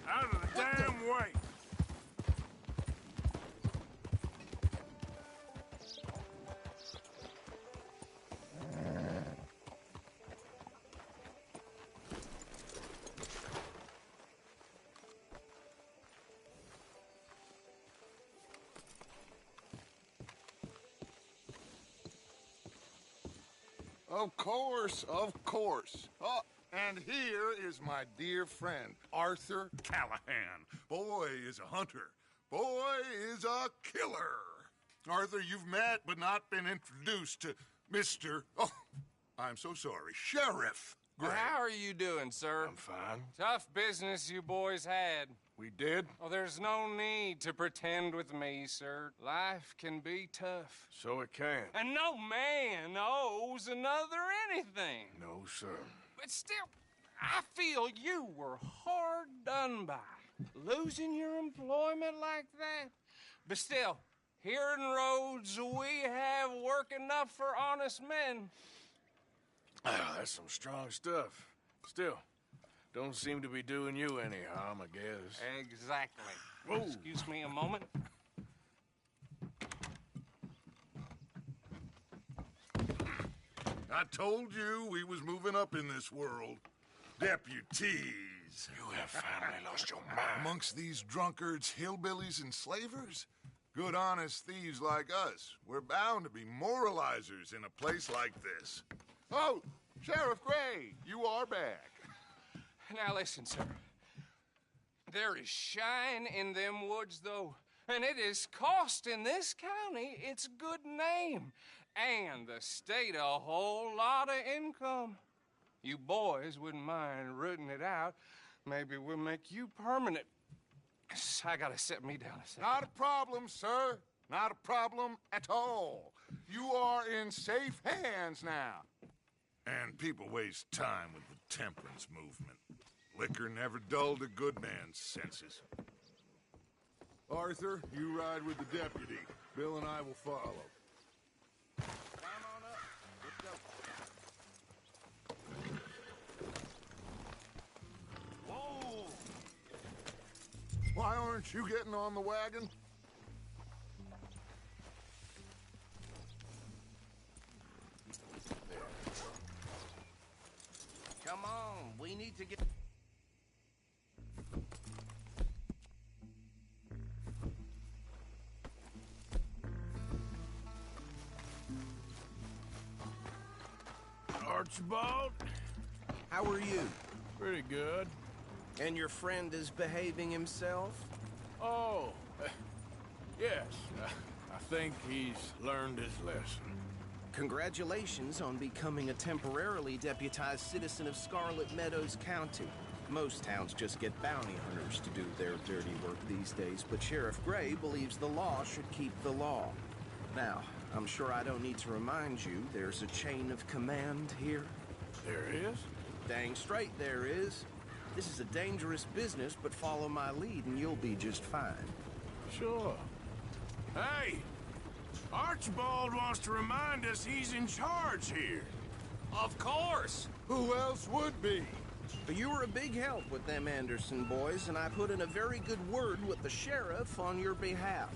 Out of the damn way! Of course, of course. Oh, and here is my dear friend, Arthur Callahan. Boy is a hunter. Boy is a killer. Arthur, you've met but not been introduced to Mr. Oh, I'm so sorry, Sheriff Gray. How are you doing, sir? I'm fine. Tough business you boys had. We did? Oh, there's no need to pretend with me, sir. Life can be tough. So it can. And no man owes another anything. No, sir. But still, I feel you were hard done by. Losing your employment like that. But still, here in Rhodes, we have work enough for honest men. Ah, that's some strong stuff. Still, don't seem to be doing you any harm, I guess. Exactly. Whoa. Excuse me a moment. I told you we was moving up in this world. Deputies. You have finally lost your mind. Amongst these drunkards, hillbillies, and slavers? Good honest thieves like us. We're bound to be moralizers in a place like this. Oh, Sheriff Gray, you are back. Now listen, sir. There is shine in them woods, though. And it is costing this county its good name. And the state a whole lot of income. You boys wouldn't mind rooting it out. Maybe we'll make you permanent. I gotta set me down a second. Not a problem, sir. Not a problem at all. You are in safe hands now. And people waste time with the temperance movement. Liquor never dulled a good man's senses. Arthur, you ride with the deputy. Bill and I will follow. Come on up. Let's go. Whoa! Why aren't you getting on the wagon? Come on. We need to get... Archibald? How are you? Pretty good. And your friend is behaving himself? Oh, yes. I think he's learned his lesson. Congratulations on becoming a temporarily deputized citizen of Scarlet Meadows County. Most towns just get bounty hunters to do their dirty work these days, but Sheriff Gray believes the law should keep the law. Now, I'm sure I don't need to remind you there's a chain of command here. There is? Dang straight there is. This is a dangerous business, but follow my lead and you'll be just fine. Sure. Hey! Archibald wants to remind us he's in charge here. Of course! Who else would be? But you were a big help with them Anderson boys, and I put in a very good word with the sheriff on your behalf.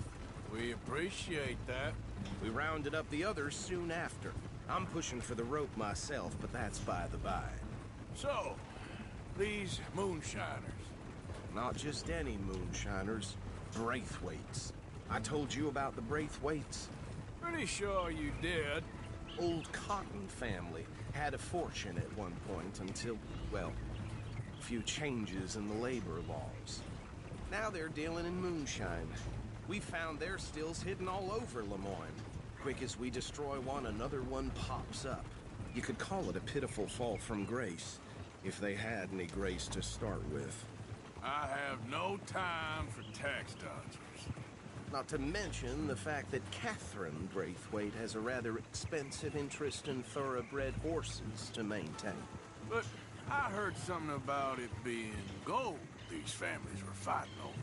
We appreciate that. We rounded up the others soon after. I'm pushing for the rope myself, but that's by the by. So, these moonshiners. Not just any moonshiners, Braithwaites. I told you about the Braithwaites. Pretty sure you did. Old Cotton family had a fortune at one point until, well, a few changes in the labor laws. Now they're dealing in moonshine. We found their stills hidden all over Lemoyne. Quick as we destroy one, another one pops up. You could call it a pitiful fall from grace, if they had any grace to start with. I have no time for tax dodgers. Not to mention the fact that Catherine Braithwaite has a rather expensive interest in thoroughbred horses to maintain. But I heard something about it being gold these families were fighting over.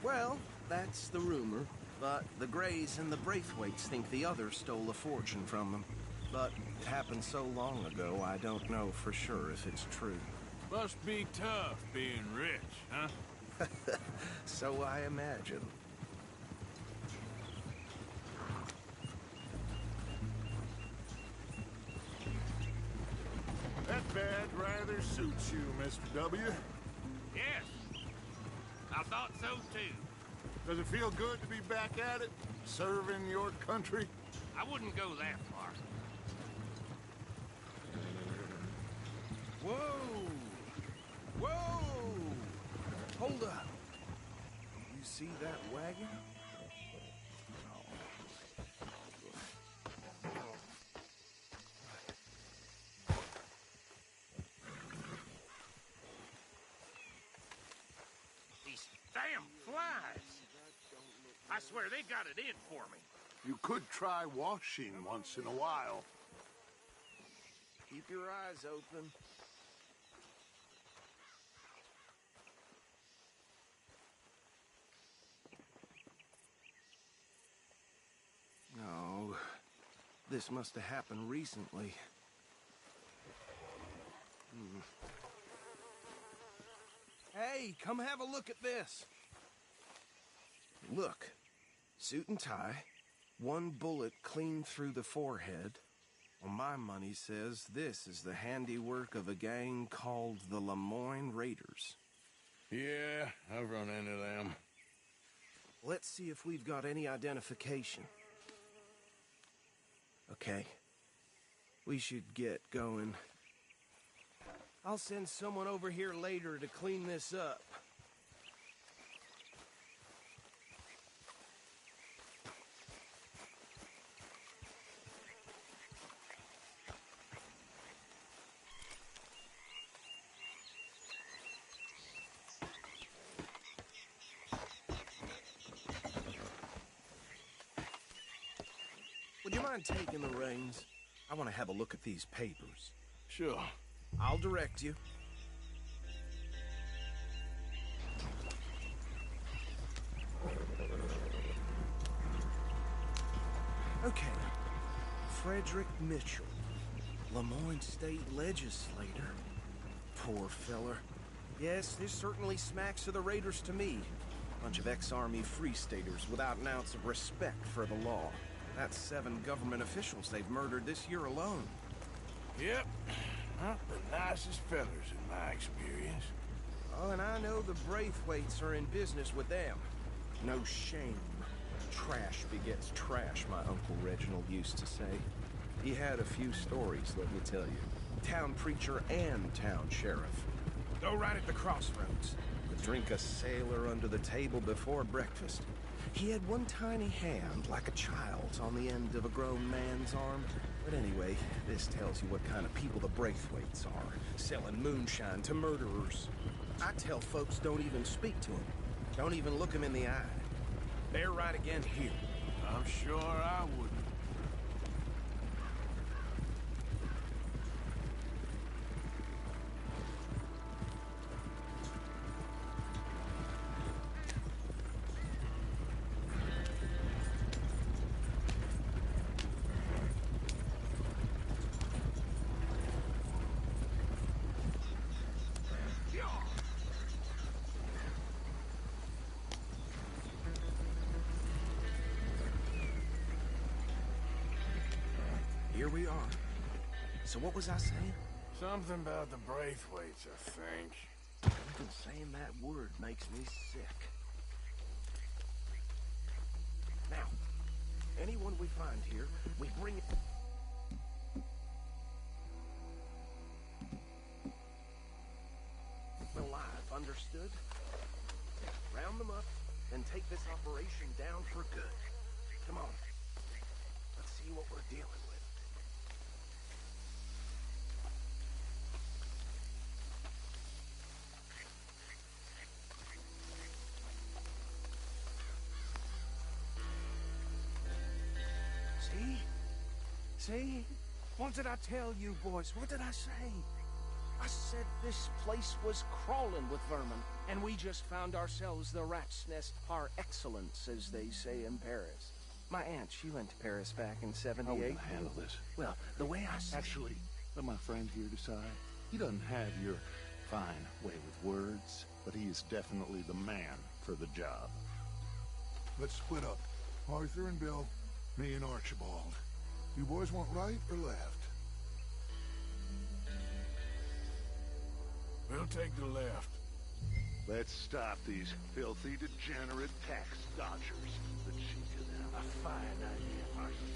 Well, that's the rumor. But the Greys and the Braithwaites think the others stole a fortune from them. But it happened so long ago, I don't know for sure if it's true. Must be tough being rich, huh? So I imagine. That badge rather suits you, Mr. W. Yes, I thought so too. Does it feel good to be back at it, serving your country? I wouldn't go that far. Whoa! Whoa! Hold up. You see that wagon? These damn flies. I swear they got it in for me. You could try washing once in a while. Keep your eyes open. No, this must have happened recently. Hey, come have a look at this. Look, suit and tie, one bullet clean through the forehead. Well, my money says this is the handiwork of a gang called the Lemoyne Raiders. Yeah, I've run into them. Let's see if we've got any identification. Okay. We should get going. I'll send someone over here later to clean this up. Would you mind taking the reins? I want to have a look at these papers. Sure. I'll direct you. Okay. Frederick Mitchell, Lemoyne State Legislator. Poor feller. Yes, this certainly smacks of the Raiders to me. Bunch of ex-Army Free Staters without an ounce of respect for the law. That's 7 government officials they've murdered this year alone. Yep. Not the nicest fellers in my experience. Oh, and I know the Braithwaites are in business with them. No shame. Trash begets trash, my Uncle Reginald used to say. He had a few stories, let me tell you. Town preacher and town sheriff. Go right at the crossroads. Would drink a sailor under the table before breakfast. He had one tiny hand, like a child's, on the end of a grown man's arm. But anyway, this tells you what kind of people the Braithwaites are. Selling moonshine to murderers. I tell folks don't even speak to them. Don't even look them in the eye. They're right again here. I'm sure I wouldn't. Here we are. So what was I saying? Something about the Braithwaites, I think. Even saying that word makes me sick. Now, anyone we find here, we bring it... alive, understood? Round them up, and take this operation down for good. Come on. Let's see what we're dealing with. See? What did I tell you, boys? What did I say? I said this place was crawling with vermin, and we just found ourselves the rat's nest par excellence, as they say in Paris. My aunt, she went to Paris back in '78. How are we gonna handle this? Well, the way I see... Actually, let my friend here decide. He doesn't have your fine way with words, but he is definitely the man for the job. Let's split up. Arthur and Bill, me and Archibald. You boys want right or left? We'll take the left. Let's stop these filthy, degenerate tax dodgers. The cheek of them. A fine idea, Arthur.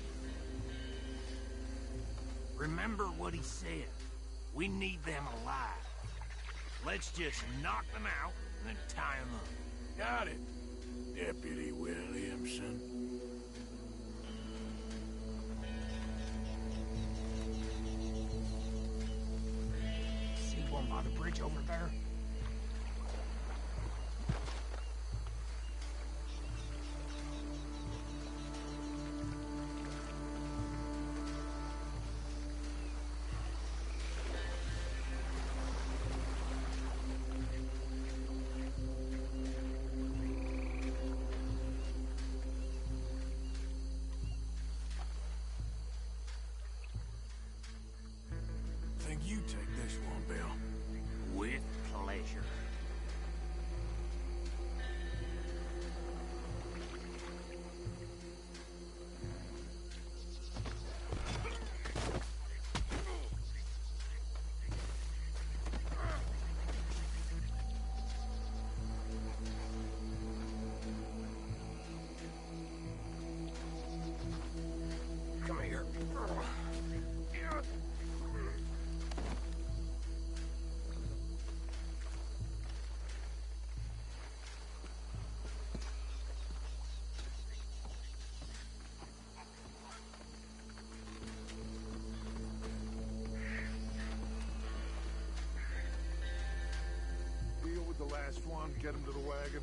Remember what he said. We need them alive. Let's just knock them out and then tie them up. Got it, Deputy Williamson. See one by the bridge over there? Think you take this one, Bill. With pleasure. Come here. Deal with the last one, get him to the wagon.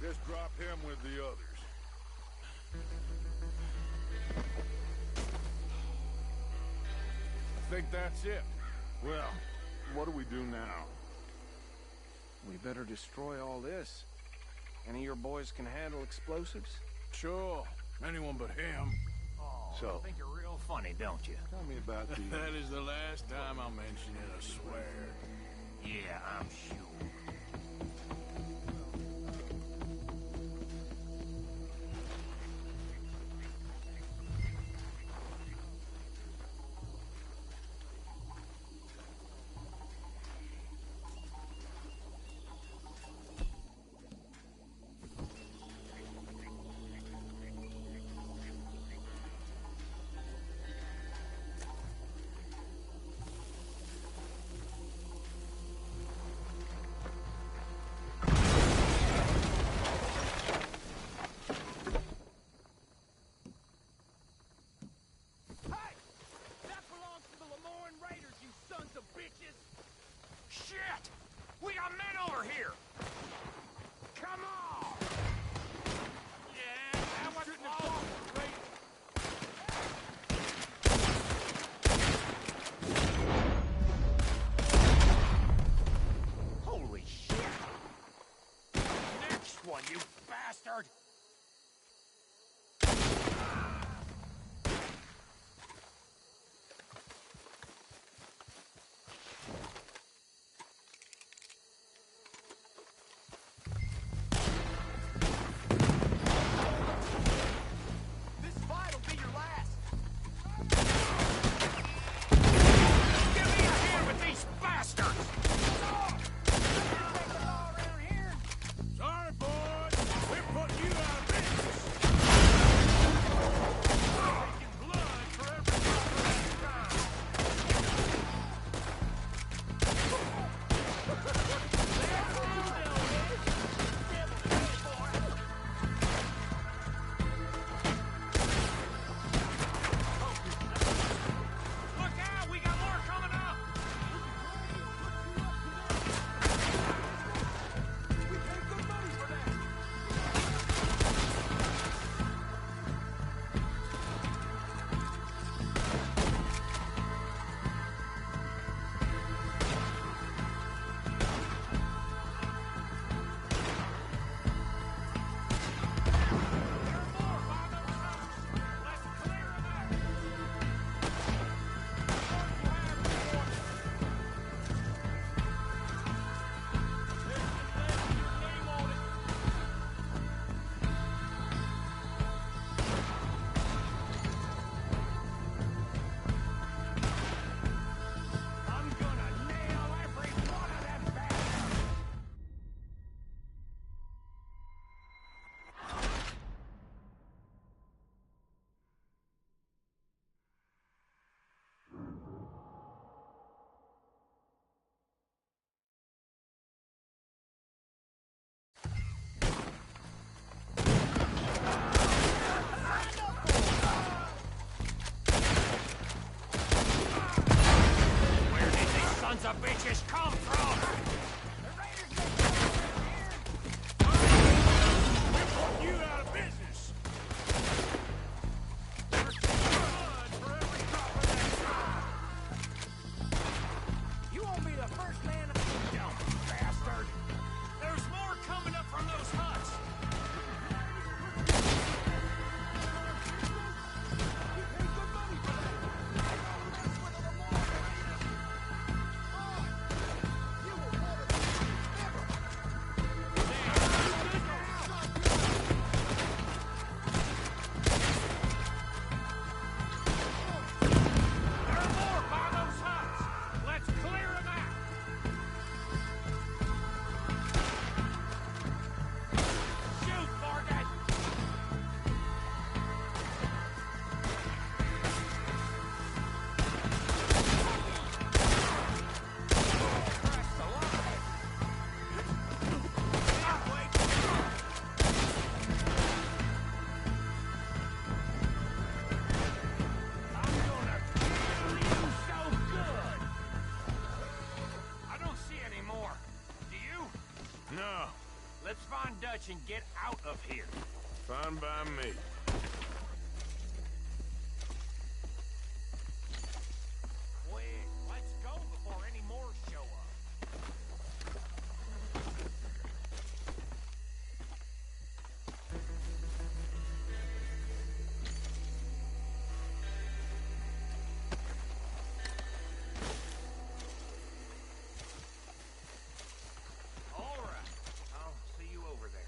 Just drop him with the others. I think that's it. Well, what do we do now? We better destroy all this. Any of your boys can handle explosives? Sure. Anyone but him. Oh, So- you think you're real funny, don't you? Tell me about the... That is the last time I'll mention it, I swear. Yeah, I'm sure. much and get out of here. Fine by me. Quick, let's go before any more show up. All right, I'll see you over there.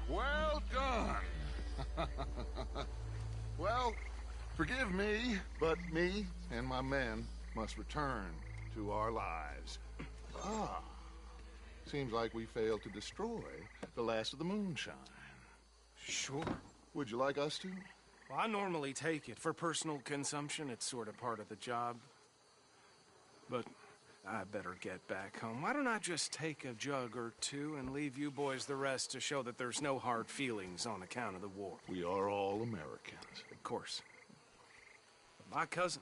Well done. Well, forgive me, but me and my men must return to our lives. Ah, seems like we failed to destroy the last of the moonshine. Sure. Would you like us to? Well, I normally take it. For personal consumption, it's sort of part of the job. But I better get back home. Why don't I just take a jug or two and leave you boys the rest to show that there's no hard feelings on account of the war? We are all Americans. Of course. My cousin,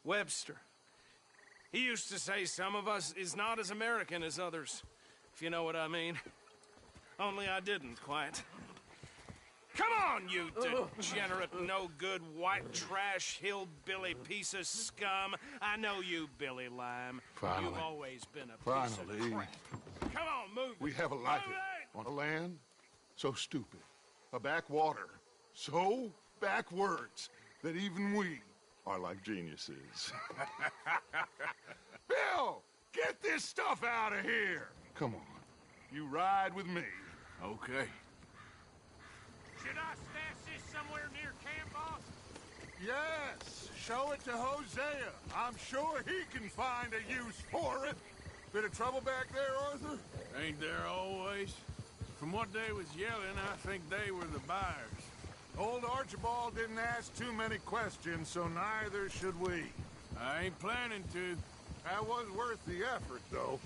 Webster, he used to say some of us is not as American as others, if you know what I mean. Only I didn't quite. Come on, you degenerate, no-good, white trash, hillbilly piece of scum. I know you, Billy Lime. Finally. You've always been a piece of crap. Come on, move it. We have a life Move it! on the land so stupid. A backwater so backwards that even we are like geniuses. Bill, get this stuff out of here. Come on, you ride with me. Okay. Should I stash this somewhere near camp, boss? Yes, show it to Hosea. I'm sure he can find a use for it. Bit of trouble back there, Arthur? Ain't there always? From what they was yelling, I think they were the buyers. Old Archibald didn't ask too many questions, so neither should we. I ain't planning to. That was worth the effort, though.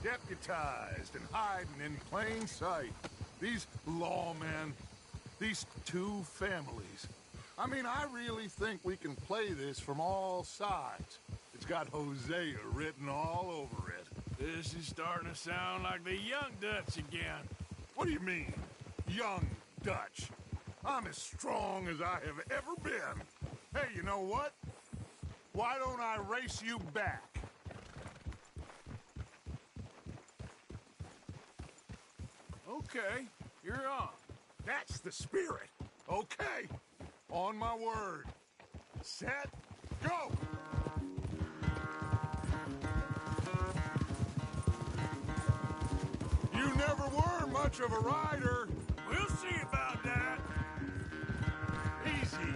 Deputized and hiding in plain sight. These lawmen, these two families. I mean, I really think we can play this from all sides. It's got Hosea written all over it. This is starting to sound like the Young Dutch again. What do you mean, young Dutch? I'm as strong as I have ever been. Hey, you know what? Why don't I race you back? Okay, you're on. That's the spirit. Okay, on my word. Set, go! You never were much of a rider. We'll see about that. Easy.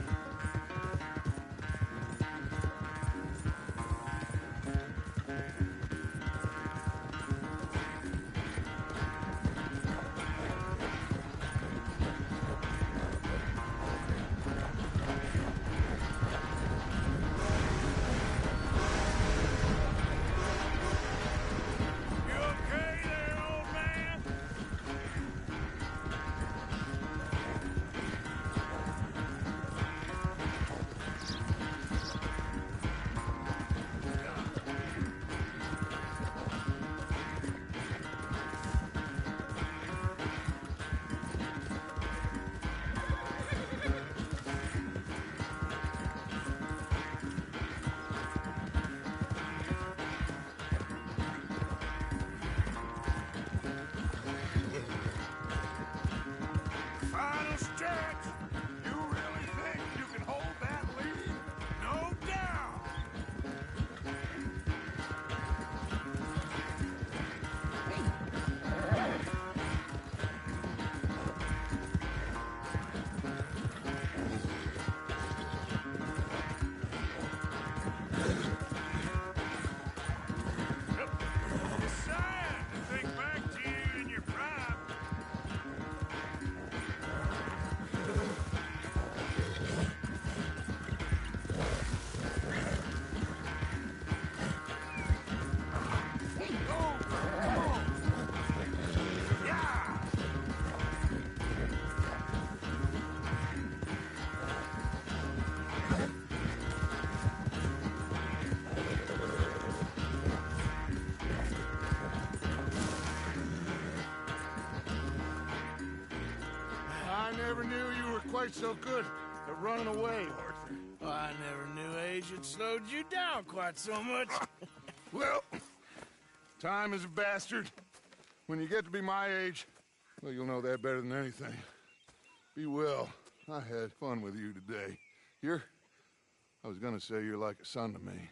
You okay there, old man? Final stretch. You really think you can hold that lead? No doubt. It's sad to think back to you in your prime. I never knew you were quite so good at running away, Arthur. Oh, I never knew age had slowed you down quite so much. Well, time is a bastard. When you get to be my age, well, you'll know that better than anything. Be well. I had fun with you today. I was gonna say you're like a son to me.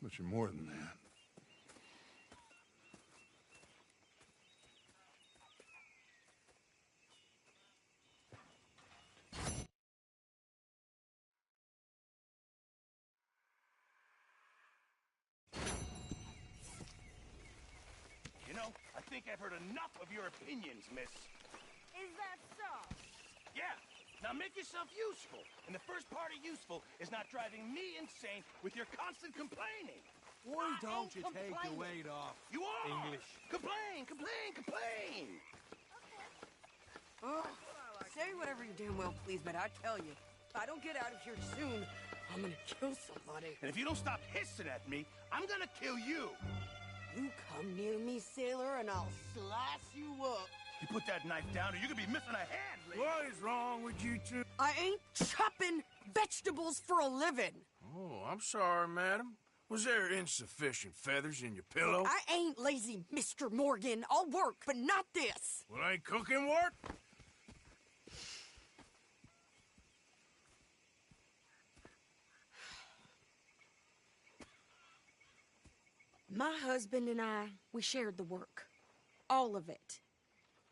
But you're more than that. You know, I think I've heard enough of your opinions, miss. Is that so? Yeah. Now make yourself useful. And the first part of useful is not driving me insane with your constant complaining. Why don't you take the weight off? You are! English. Complain, complain, complain! Oh, say whatever you damn well please, but I tell you, if I don't get out of here soon, I'm gonna kill somebody. And if you don't stop hissing at me, I'm gonna kill you. You come near me, sailor, and I'll slice you up. You put that knife down or you're gonna be missing a hand, lady. What is wrong with you two? I ain't chopping vegetables for a living. Oh, I'm sorry, madam. Was there insufficient feathers in your pillow? I ain't lazy, Mr. Morgan. I'll work, but not this. Well, ain't cooking work? My husband and I, we shared the work. All of it.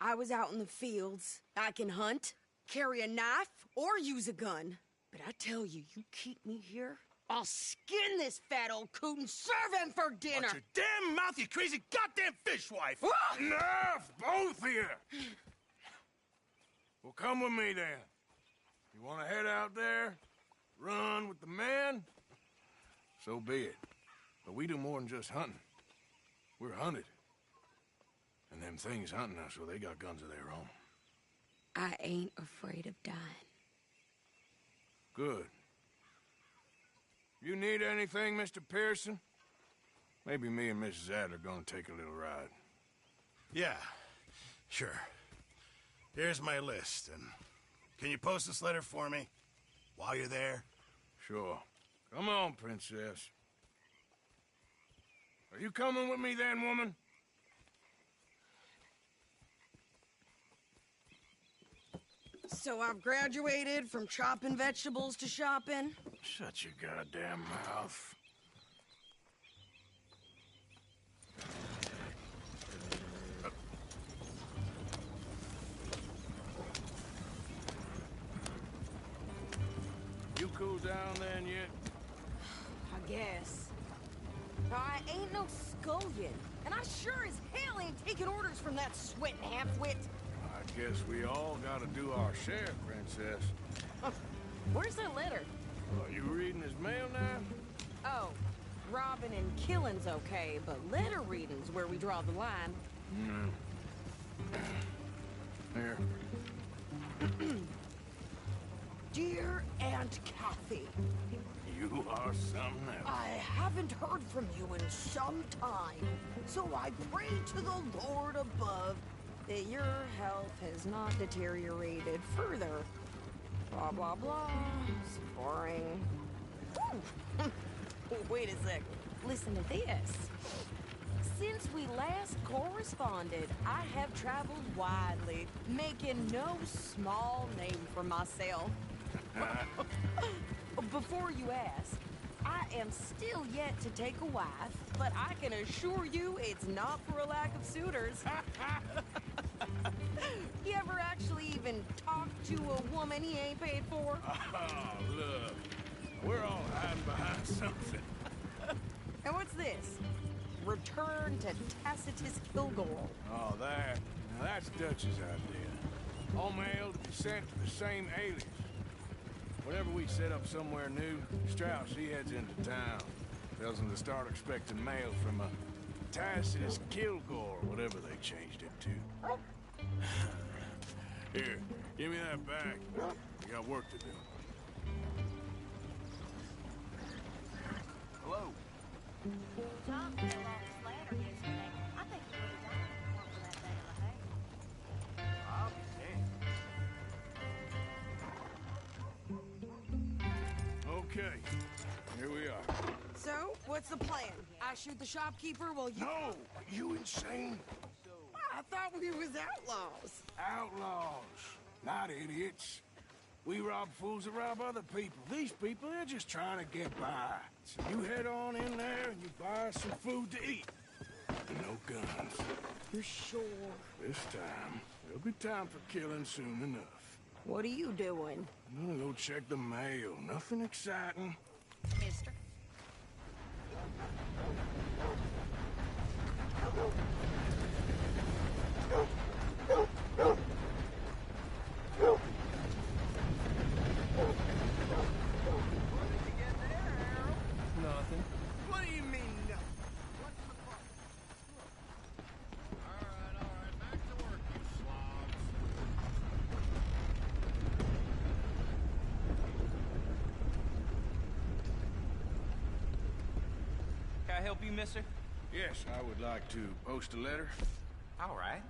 I was out in the fields. I can hunt, carry a knife, or use a gun. But I tell you, you keep me here, I'll skin this fat old coot and serve him for dinner. Watch your damn mouth, you crazy goddamn fishwife! Ah! Enough, both of you! Well, come with me then. You want to head out there, run with the men? So be it. But we do more than just hunting. We're hunted. And them things hunting us, well, they got guns of their own. I ain't afraid of dying. Good. You need anything, Mr. Pearson? Maybe me and Mrs. Adler gonna take a little ride. Yeah, sure. Here's my list, and can you post this letter for me while you're there? Sure. Come on, Princess. Are you coming with me then, woman? So I've graduated from chopping vegetables to shopping? Shut your goddamn mouth. You cool down then yet? I guess. I ain't no scullion, and I sure as hell ain't taking orders from that sweating half-wit. I guess we all gotta do our share, Princess. Where's that letter? Are you reading his mail now? Oh, robbing and killing's okay, but letter reading's where we draw the line. Here. Dear Aunt Kathy, You are something else. I haven't heard from you in some time, so I pray to the Lord above that your health has not deteriorated further. Blah, blah, blah. It's boring. Wait a sec. Listen to this. Since we last corresponded, I have traveled widely, making no small name for myself. Before you ask, I am still yet to take a wife, but I can assure you it's not for a lack of suitors. You ever actually even talk to a woman he ain't paid for? Oh, look. We're all hiding behind something. And what's this? Return to Tacitus Kilgore. Oh, that. Now that's Dutch's idea. All mail to be sent to the same alias. Whenever we set up somewhere new, Strauss, he heads into town. Tells them to start expecting mail from a Tacitus Kilgore, whatever they changed it to. Here, give me that back. We got work to do. Hello. John fell off his ladder yesterday. I think he would have died if it weren't for that bag of hay. I'll be Okay, here we are. So, what's the plan? I shoot the shopkeeper while you... No! You insane? I thought we was outlaws. Outlaws, not idiots. We rob fools that rob other people. These people, they're just trying to get by. So you head on in there and you buy us some food to eat. And no guns. You're sure? This time, there'll be time for killing soon enough. What are you doing? I'm gonna go check the mail. Nothing exciting. Mister. Nothing. What do you mean, no? What's the problem? All right, back to work, you slobs. Can I help you, mister? Yes, I would like to post a letter. All right.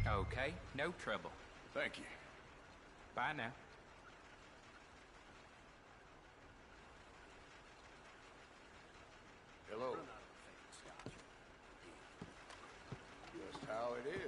Okay, no trouble. Thank you. Bye now. Hello. Just how it is.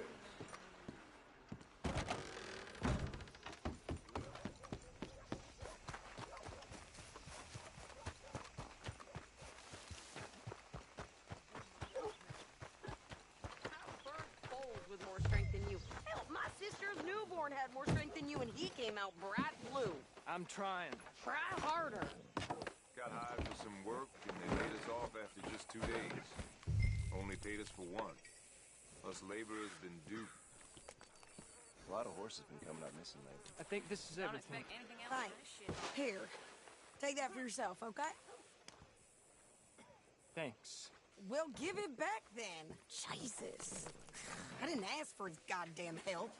With more strength than you. Hell, my sister's newborn had more strength than you, and he came out bright blue. I'm trying. Try harder. Got hired for some work, and they laid us off after just 2 days. Only paid us for one. Us laborers been duped. A lot of horses been coming up missing lately. I think this is everything. Thanks. Here, take that for yourself, okay? Thanks. Well, give it back then. Jesus. I didn't ask for his goddamn help.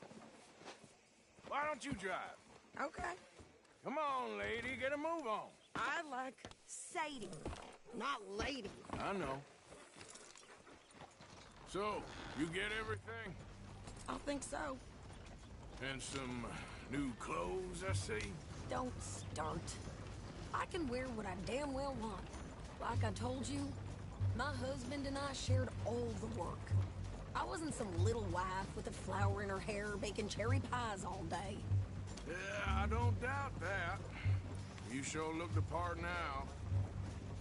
Why don't you drive? Okay. Come on, lady, get a move on. I like Sadie, not lady. I know. So, you get everything? I think so. And some new clothes, I see? Don't start. I can wear what I damn well want. Like I told you, my husband and I shared all the work. I wasn't some little wife with a flower in her hair baking cherry pies all day. Yeah, I don't doubt that. You sure look the part now.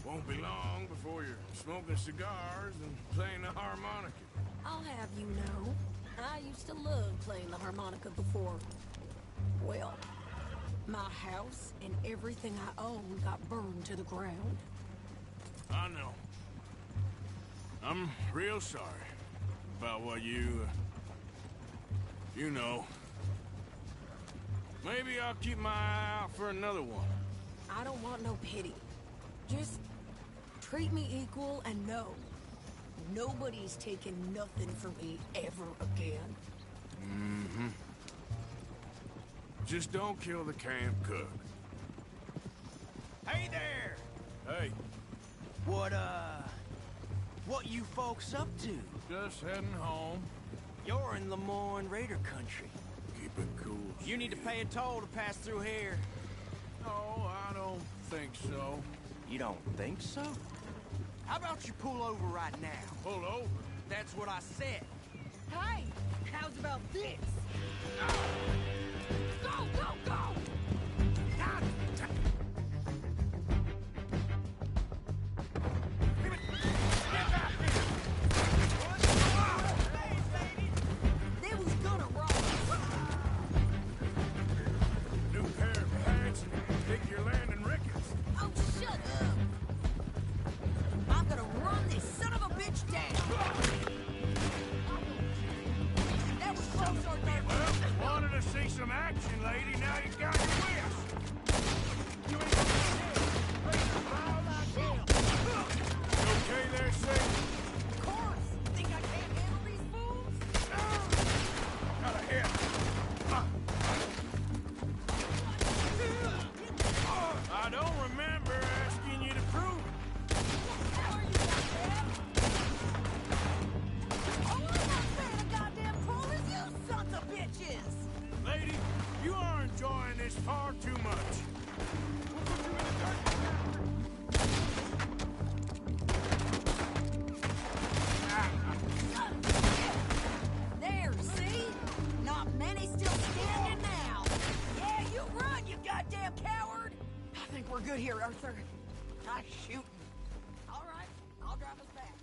Won't be long before you're smoking cigars and playing the harmonica. I'll have you know, I used to love playing the harmonica before. Well, my house and everything I own got burned to the ground. I know. I'm real sorry about what you know. Maybe I'll keep my eye out for another one. I don't want no pity. Just treat me equal and know nobody's taking nothing from me ever again. Mm-hmm. Just don't kill the camp cook. Hey there! Hey. What you folks up to? Just heading home. You're in Lemoyne Raider country. Keep it cool. You need to pay a toll to pass through here. No, I don't think so. You don't think so? How about you pull over right now? Pull over? That's what I said. Hey, how's about this? Go, go, go! God! They was gonna roll. New pair of pants and think you're landing rickets. Oh, shut up! I'm gonna run this son of a bitch down. That was close, Arthur. Well, wanted to see some action, lady. Now you got your wish. You ain't okay there, Sadie? Of course. Think I can't handle these fools? Got a hit. I don't remember asking you to prove it. How are you, goddamn? Oh, I'm not saying a goddamn fool as you sons of bitches! Lady, you are enjoying this far too much. We'll put you in the dirt. There, see? Not many still standing now. Yeah, you run, you goddamn coward! I think we're good here, Arthur. Nice shooting. All right, I'll drive us back.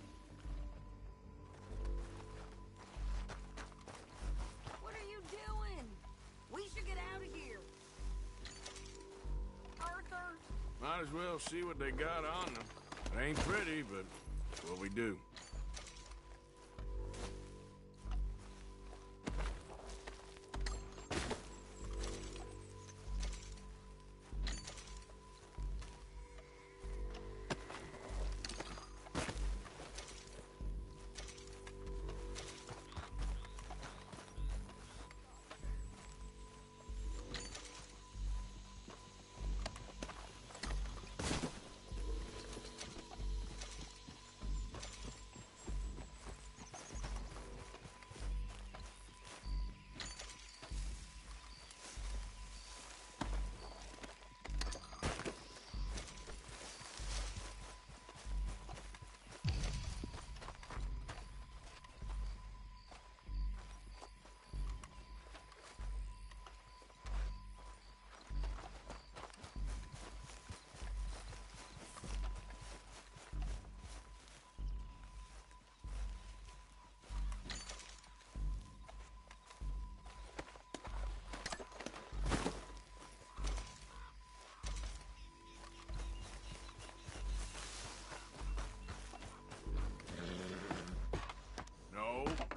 What are you doing? We should get out of here. Arthur? Might as well see what they got on them. It ain't pretty, but it's what we do.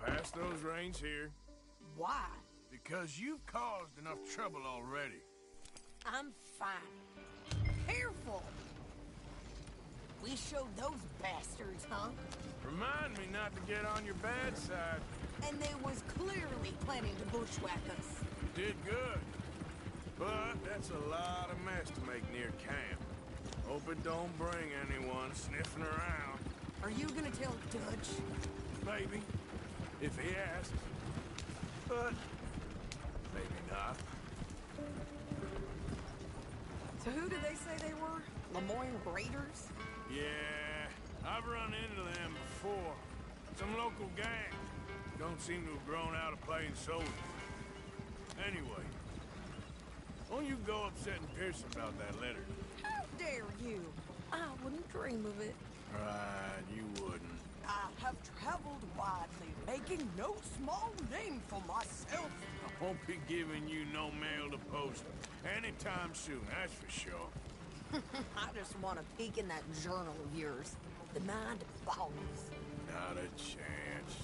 Pass those reins here. Why? Because you've caused enough trouble already. I'm fine. Careful! We showed those bastards, huh? Remind me not to get on your bad side. And they was clearly planning to bushwhack us. You did good. But that's a lot of mess to make near camp. Hope it don't bring anyone sniffing around. Are you gonna tell Dutch? Maybe. If he asks. But maybe not. So who did they say they were? Lemoyne Raiders? Yeah, I've run into them before. Some local gang. Don't seem to have grown out of playing soldiers. Anyway, won't you go upsetting Pearson about that letter? How dare you? I wouldn't dream of it. Right, you wouldn't. I have traveled widely, making no small name for myself. I won't be giving you no mail to post anytime soon, that's for sure. I just want to peek in that journal of yours. The mind boggles. Not a chance.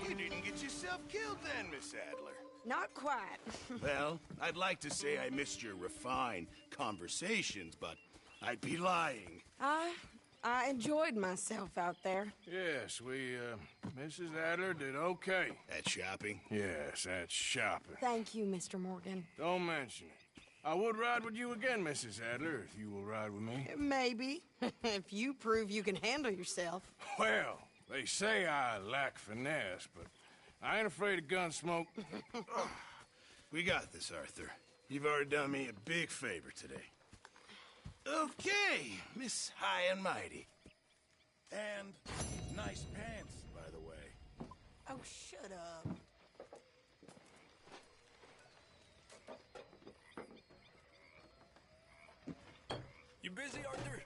You didn't get yourself killed then, Miss Adler. Not quite. Well, I'd like to say I missed your refined conversations, but I'd be lying. I enjoyed myself out there. Yes, Mrs. Adler did okay. At shopping? Yes, at shopping. Thank you, Mr. Morgan. Don't mention it. I would ride with you again, Mrs. Adler, if you will ride with me. Maybe. If you prove you can handle yourself. Well, they say I lack finesse, but I ain't afraid of gun smoke. We got this, Arthur. You've already done me a big favor today. Okay, Miss High and Mighty. And nice pants, by the way. Oh, shut up. You busy, Arthur?